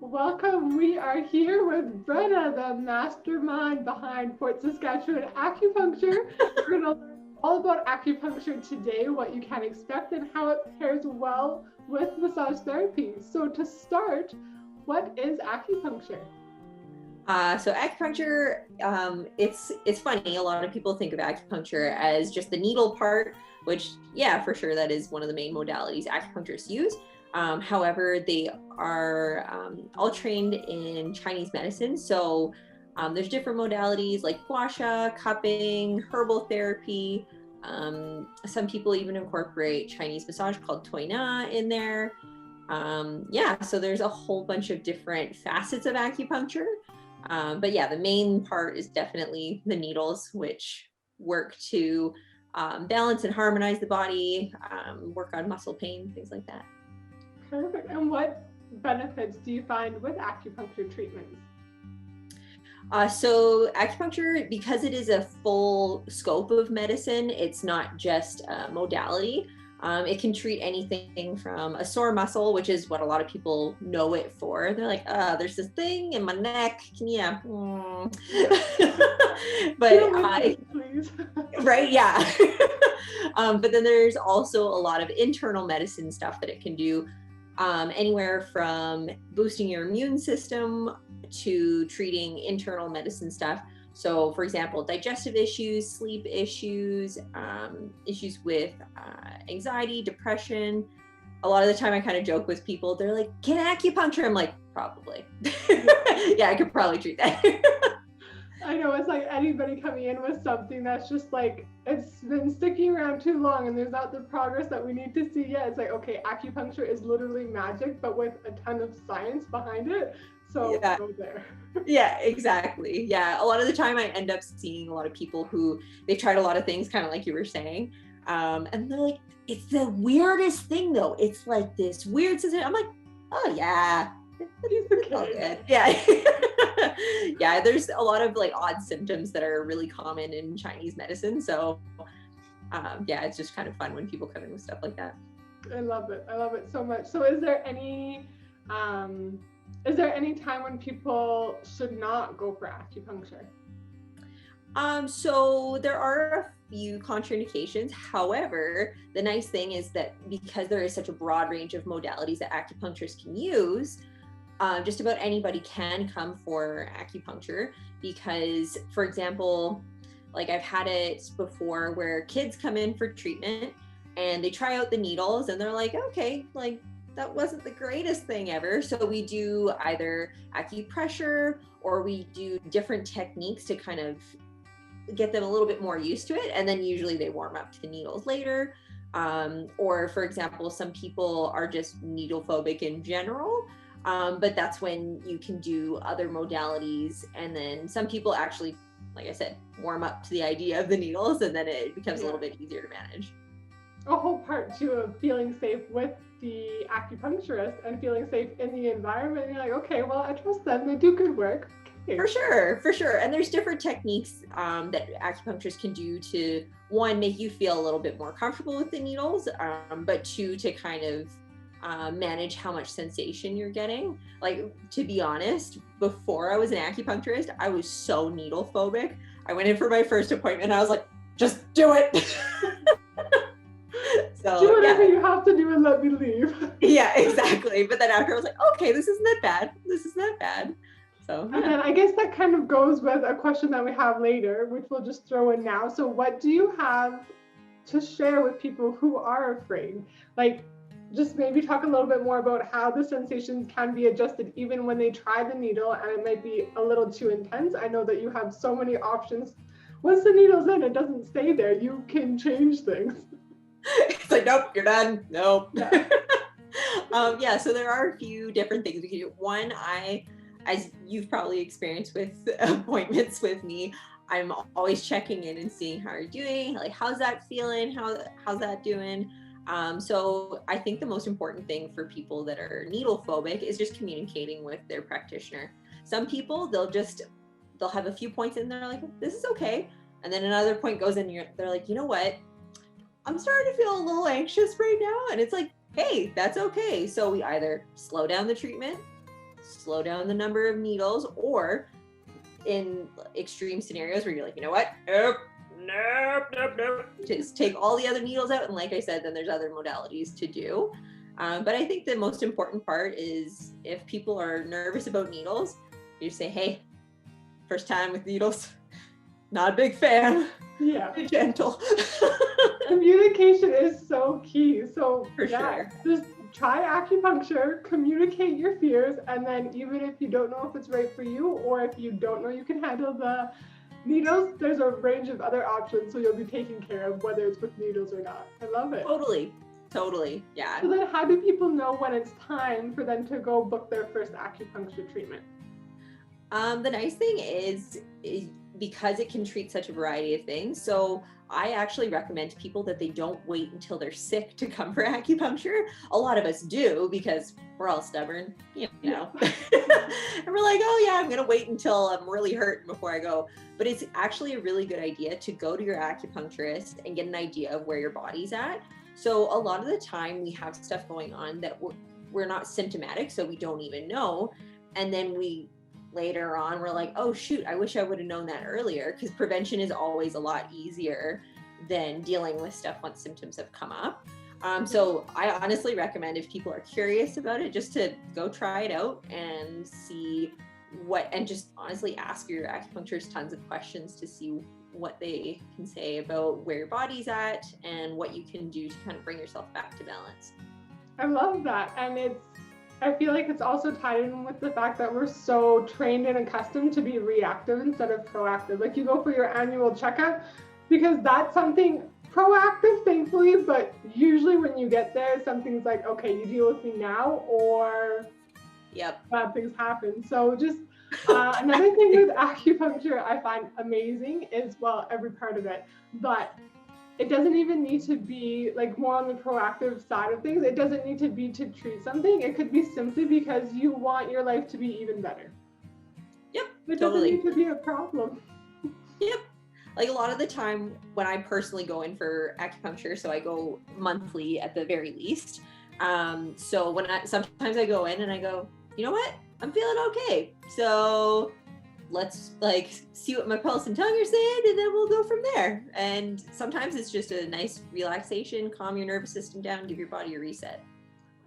Welcome. We are here with Brenna, the mastermind behind Fort Saskatchewan Acupuncture. We're going to learn all about acupuncture today, what you can expect, and how it pairs well with massage therapy. So to start, what is acupuncture? So acupuncture, it's funny. A lot of people think of acupuncture as just the needle part, which, yeah, for sure, that is one of the main modalities acupuncturists use. However, they are all trained in Chinese medicine. So there's different modalities like gua sha, cupping, herbal therapy. Some people even incorporate Chinese massage called Toi Na in there. So there's a whole bunch of different facets of acupuncture. But yeah, the main part is definitely the needles, which work to balance and harmonize the body, work on muscle pain, things like that. Perfect. And what benefits do you find with acupuncture treatments? So acupuncture, because it is a full scope of medicine, it's not just a modality. It can treat anything from a sore muscle, which is what a lot of people know it for. They're like, there's this thing in my neck. Yeah. Please. Right, yeah. But then there's also a lot of internal medicine stuff that it can do, anywhere from boosting your immune system to treating internal medicine stuff. So, for example, digestive issues, sleep issues, issues with anxiety, depression. A lot of the time I kind of joke with people, they're like, can acupuncture? I'm like, probably. Yeah, I could probably treat that. I know, it's like anybody coming in with something that's just like, it's been sticking around too long and there's not the progress that we need to see yet. It's like, okay, acupuncture is literally magic, but with a ton of science behind it. So yeah. Go there. Yeah, exactly. Yeah, a lot of the time I end up seeing a lot of people who they've tried a lot of things, kind of like you were saying, and they're like, it's the weirdest thing though. It's like this weird sensation. I'm like, oh yeah, it's all good. Yeah. Yeah, there's a lot of like odd symptoms that are really common in Chinese medicine. So yeah, it's just kind of fun when people come in with stuff like that. I love it. I love it so much. So is there any time when people should not go for acupuncture? So there are a few contraindications. However, the nice thing is that because there is such a broad range of modalities that acupuncturists can use, just about anybody can come for acupuncture. Because, for example, like I've had it before where kids come in for treatment and they try out the needles and they're like, okay, like that wasn't the greatest thing ever. So we do either acupressure or we do different techniques to kind of get them a little bit more used to it. And then usually they warm up to the needles later. Or for example, some people are just needle phobic in general. But that's when you can do other modalities. And then some people actually, like I said, warm up to the idea of the needles, and then it becomes a little bit easier to manage. A whole part too of feeling safe with the acupuncturist and feeling safe in the environment. And you're like, okay, well, I trust them. They do good work. Okay. For sure. And there's different techniques that acupuncturists can do to, one, make you feel a little bit more comfortable with the needles, but two, to kind of manage how much sensation you're getting. Like, to be honest, before I was an acupuncturist, I was so needle phobic. I went in for my first appointment and I was like, just do it. So, do whatever you have to do and let me leave. Yeah, exactly. But then after I was like, okay, this isn't that bad. So, and then I guess that kind of goes with a question that we have later, which we'll just throw in now. So what do you have to share with people who are afraid? Like, just maybe talk a little bit more about how the sensations can be adjusted even when they try the needle and it might be a little too intense. I know that you have so many options. Once the needle's in, it doesn't stay there. You can change things. It's like, nope, you're done. Nope. Yeah. So there are a few different things we can do. One, as you've probably experienced with appointments with me, I'm always checking in and seeing how you're doing. Like, how's that feeling? How's that doing? So I think the most important thing for people that are needle phobic is just communicating with their practitioner. Some people, they'll have a few points in there like, this is okay. And then another point goes in, they're like, you know what? I'm starting to feel a little anxious right now. And it's like, hey, that's okay. So we either slow down the treatment slow down the number of needles, or in extreme scenarios where you're like, you know what? Nope. Just take all the other needles out. And like I said, then there's other modalities to do. But I think the most important part is if people are nervous about needles, you say, hey, first time with needles, not a big fan. Yeah. Be gentle. Communication is so key. So For sure. Just try acupuncture, communicate your fears, and then even if you don't know if it's right for you, or if you don't know you can handle the needles, there's a range of other options, so you'll be taken care of whether it's with needles or not. I love it. Totally. Yeah. So then how do people know when it's time for them to go book their first acupuncture treatment? The nice thing is because it can treat such a variety of things. So I actually recommend to people that they don't wait until they're sick to come for acupuncture. A lot of us do because we're all stubborn, you know. And we're like, oh yeah, I'm going to wait until I'm really hurting before I go. But it's actually a really good idea to go to your acupuncturist and get an idea of where your body's at. So a lot of the time we have stuff going on that we're not symptomatic, so we don't even know. And then later on, we're like, oh shoot, I wish I would have known that earlier, because prevention is always a lot easier than dealing with stuff once symptoms have come up. So I honestly recommend, if people are curious about it, just to go try it out and see and just honestly ask your acupuncturist tons of questions to see what they can say about where your body's at and what you can do to kind of bring yourself back to balance. I love that. And I feel like it's also tied in with the fact that we're so trained and accustomed to be reactive instead of proactive. Like you go for your annual checkup because that's something proactive, thankfully, but usually when you get there, something's like, okay, you deal with me now, or bad things happen. So just another thing with acupuncture I find amazing is, well, every part of it, but it doesn't even need to be like more on the proactive side of things. It doesn't need to be to treat something. It could be simply because you want your life to be even better. It doesn't need to be a problem. Like a lot of the time when I personally go in for acupuncture, so I go monthly at the very least. So sometimes I go in and I go, you know what? I'm feeling okay. So let's like see what my pulse and tongue are saying, and then we'll go from there. And sometimes it's just a nice relaxation, calm your nervous system down, give your body a reset.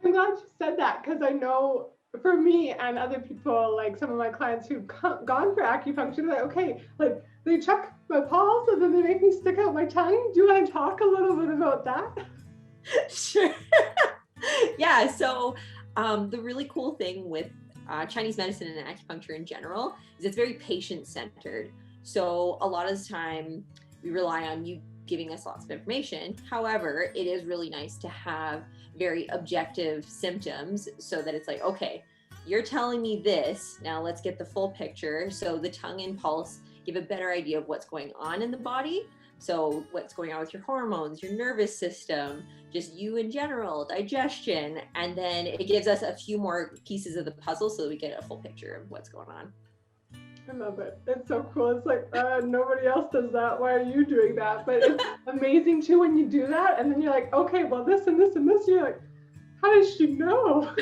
I'm glad you said that, because I know for me and other people, like some of my clients who've gone for acupuncture, they're like, okay, like they check my pulse and then they make me stick out my tongue. Do you want to talk a little bit about that? Sure. Yeah. So the really cool thing with Chinese medicine and acupuncture in general is it's very patient-centered. So a lot of the time we rely on you giving us lots of information. However, it is really nice to have very objective symptoms so that it's like, okay, you're telling me this, now let's get the full picture. So the tongue and pulse give a better idea of what's going on in the body. So what's going on with your hormones, your nervous system, just you in general, digestion, and then it gives us a few more pieces of the puzzle so that we get a full picture of what's going on. I love it. It's so cool. It's like, nobody else does that. Why are you doing that? But it's amazing too when you do that. And then you're like, okay, well, this and this and this. You're like, how does she know?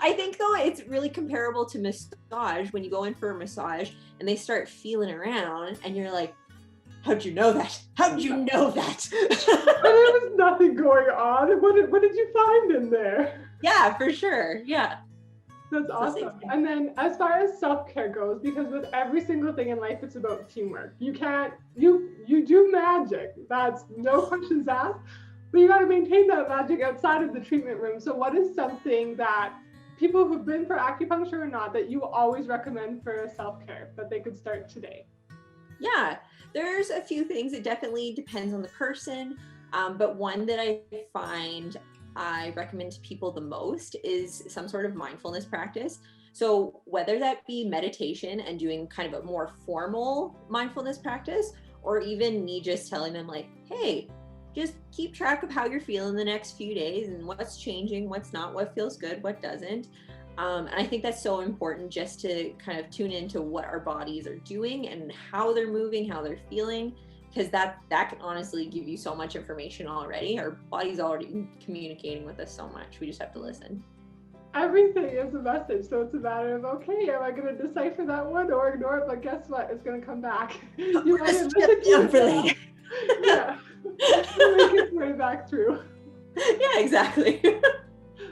I think though, it's really comparable to massage. When you go in for a massage and they start feeling around and you're like, how'd you know that? How'd you know that? There was nothing going on. What did you find in there? Yeah, for sure. Yeah. That's awesome. And then as far as self-care goes, because with every single thing in life, it's about teamwork. You do magic. That's no questions asked, but you got to maintain that magic outside of the treatment room. So what is something that people who've been for acupuncture or not that you always recommend for self-care that they could start today? Yeah, there's a few things. It definitely depends on the person. But one that I find I recommend to people the most is some sort of mindfulness practice. So whether that be meditation and doing kind of a more formal mindfulness practice, or even me just telling them like, hey, just keep track of how you're feeling the next few days and what's changing, what's not, what feels good, what doesn't. And I think that's so important, just to kind of tune into what our bodies are doing and how they're moving, how they're feeling, because that can honestly give you so much information already. Our body's already communicating with us so much. We just have to listen. Everything is a message. So it's a matter of, okay, am I going to decipher that one or ignore it? But guess what? It's going to come back. You want to listen to it for later. Yeah. It'll make its way back through. Yeah, exactly.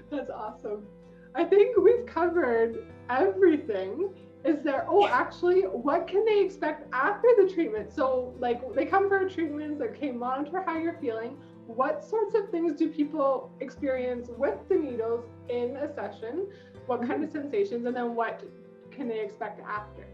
That's awesome. I think we've covered everything. Is there, actually, what can they expect after the treatment? So like they come for a treatment, okay, monitor how you're feeling. What sorts of things do people experience with the needles in a session? What kind of sensations, and then what can they expect after?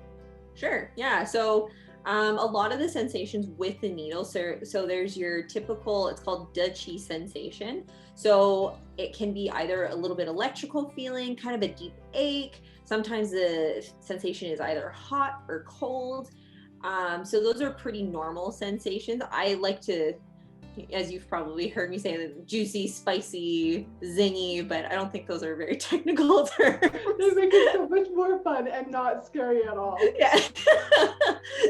Sure. Yeah. So a lot of the sensations with the needle, so there's your typical, it's called de chi sensation. So it can be either a little bit electrical feeling, kind of a deep ache. Sometimes the sensation is either hot or cold. So those are pretty normal sensations. I like to, as you've probably heard me say, juicy, spicy, zingy, but I don't think those are very technical terms. They make it so much more fun and not scary at all. Yeah.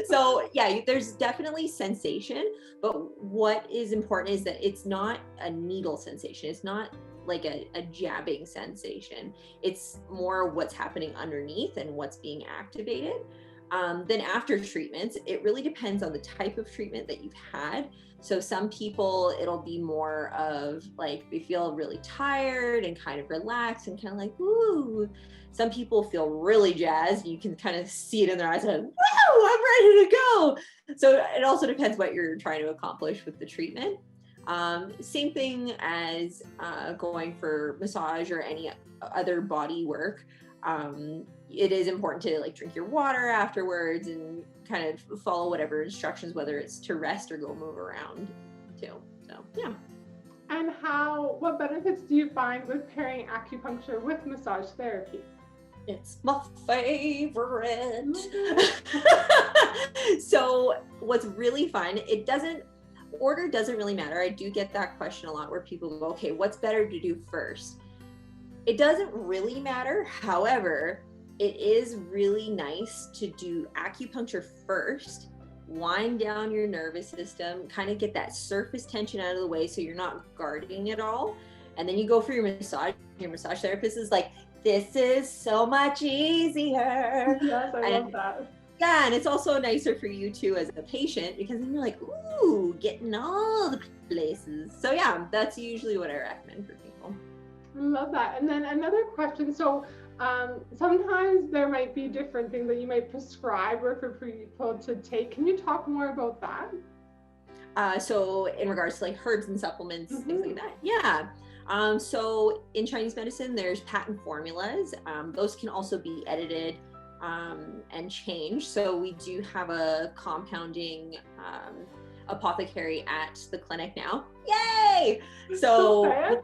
So yeah, there's definitely sensation, but what is important is that it's not a needle sensation. It's not like a jabbing sensation. It's more what's happening underneath and what's being activated. Then after treatments, it really depends on the type of treatment that you've had. So some people, it'll be more of like, they feel really tired and kind of relaxed and kind of like, woo. Some people feel really jazzed. You can kind of see it in their eyes, like, woo, I'm ready to go. So it also depends what you're trying to accomplish with the treatment. Same thing as going for massage or any other body work. It is important to like drink your water afterwards and kind of follow whatever instructions, whether it's to rest or go move around too. So yeah. And what benefits do you find with pairing acupuncture with massage therapy? It's my favorite. So what's really fun, order doesn't really matter. I do get that question a lot where people go, okay, what's better to do first? It doesn't really matter. However, it is really nice to do acupuncture first, wind down your nervous system, kind of get that surface tension out of the way so you're not guarding it all. And then you go for your massage. Your massage therapist is like, this is so much easier. Yes, I love that. Yeah, and it's also nicer for you too as a patient, because then you're like, ooh, getting all the places. So yeah, that's usually what I recommend for people. Love that. And then another question. So sometimes there might be different things that you might prescribe or for people to take. Can you talk more about that? So in regards to like herbs and supplements, things like that. Yeah. So in Chinese medicine, there's patent formulas. Those can also be edited and changed. So we do have a compounding apothecary at the clinic now. Yay! So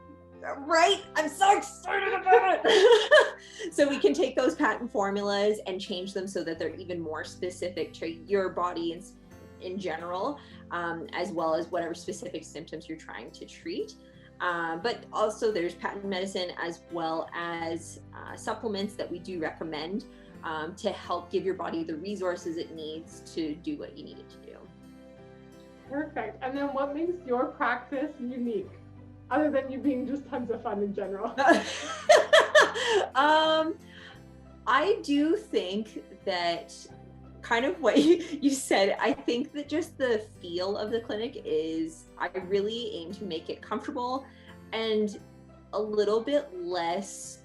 right, I'm so excited about it. So we can take those patent formulas and change them so that they're even more specific to your body in general, as well as whatever specific symptoms you're trying to treat. But also there's patent medicine as well as supplements that we do recommend to help give your body the resources it needs to do what you need it to do. Perfect. And then what makes your practice unique, other than you being just tons of fun in general? I do think that kind of what you said, I think that just the feel of the clinic is, I really aim to make it comfortable and a little bit less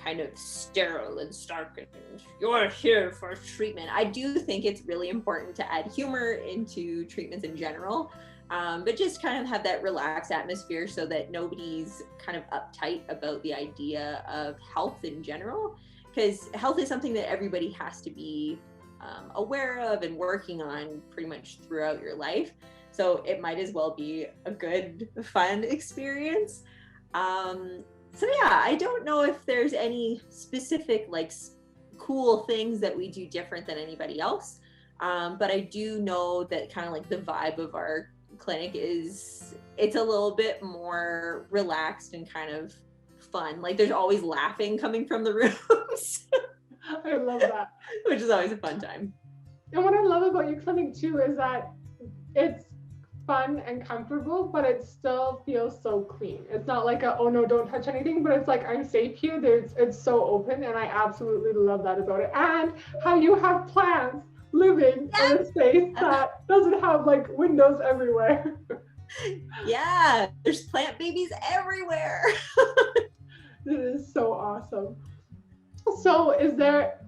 kind of sterile and stark and you're here for treatment. I do think it's really important to add humor into treatments in general, but just kind of have that relaxed atmosphere so that nobody's kind of uptight about the idea of health in general, because health is something that everybody has to be aware of and working on pretty much throughout your life. So it might as well be a good, fun experience. So yeah, I don't know if there's any specific like cool things that we do different than anybody else. But I do know that kind of like the vibe of our clinic is, it's a little bit more relaxed and kind of fun. Like there's always laughing coming from the rooms. I love that. Which is always a fun time. And what I love about your clinic too is that it's fun and comfortable, but it still feels so clean. It's not like a, oh no, don't touch anything, but it's like, I'm safe here. It's so open, and I absolutely love that about it. And how you have plants living in a space that doesn't have like windows everywhere. Yeah, there's plant babies everywhere. It is so awesome. So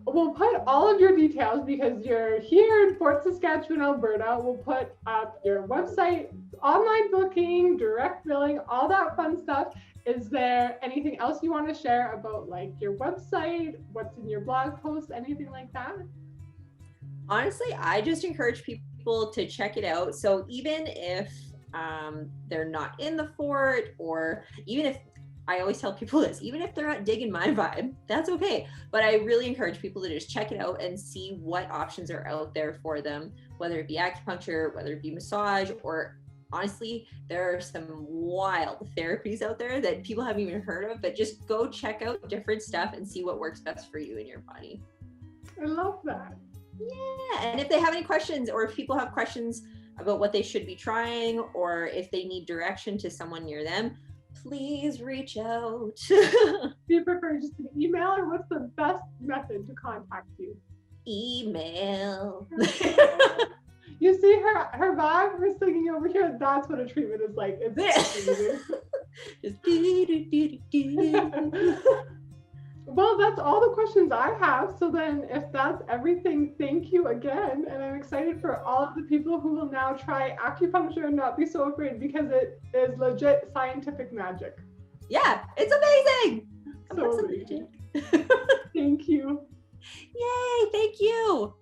we'll put all of your details because you're here in Fort Saskatchewan, Alberta. We'll put up your website, online booking, direct billing, all that fun stuff. Is there anything else you want to share about like your website, what's in your blog post, anything like that? Honestly, I just encourage people to check it out. So even if they're not in the fort, or even if, I always tell people this, even if they're not digging my vibe, that's okay. But I really encourage people to just check it out and see what options are out there for them, whether it be acupuncture, whether it be massage, or honestly, there are some wild therapies out there that people haven't even heard of, but just go check out different stuff and see what works best for you and your body. I love that. Yeah, and if they have any questions, or if people have questions about what they should be trying, or if they need direction to someone near them, please reach out. Do you prefer just an email, or what's the best method to contact you? Email. You see her vibe, her singing over here, that's what a treatment is like. It's just Well, that's all the questions I have. So then if that's everything, thank you again. And I'm excited for all of the people who will now try acupuncture and not be so afraid, because it is legit scientific magic. Yeah, it's amazing. So amazing. Thank you. Yay, thank you.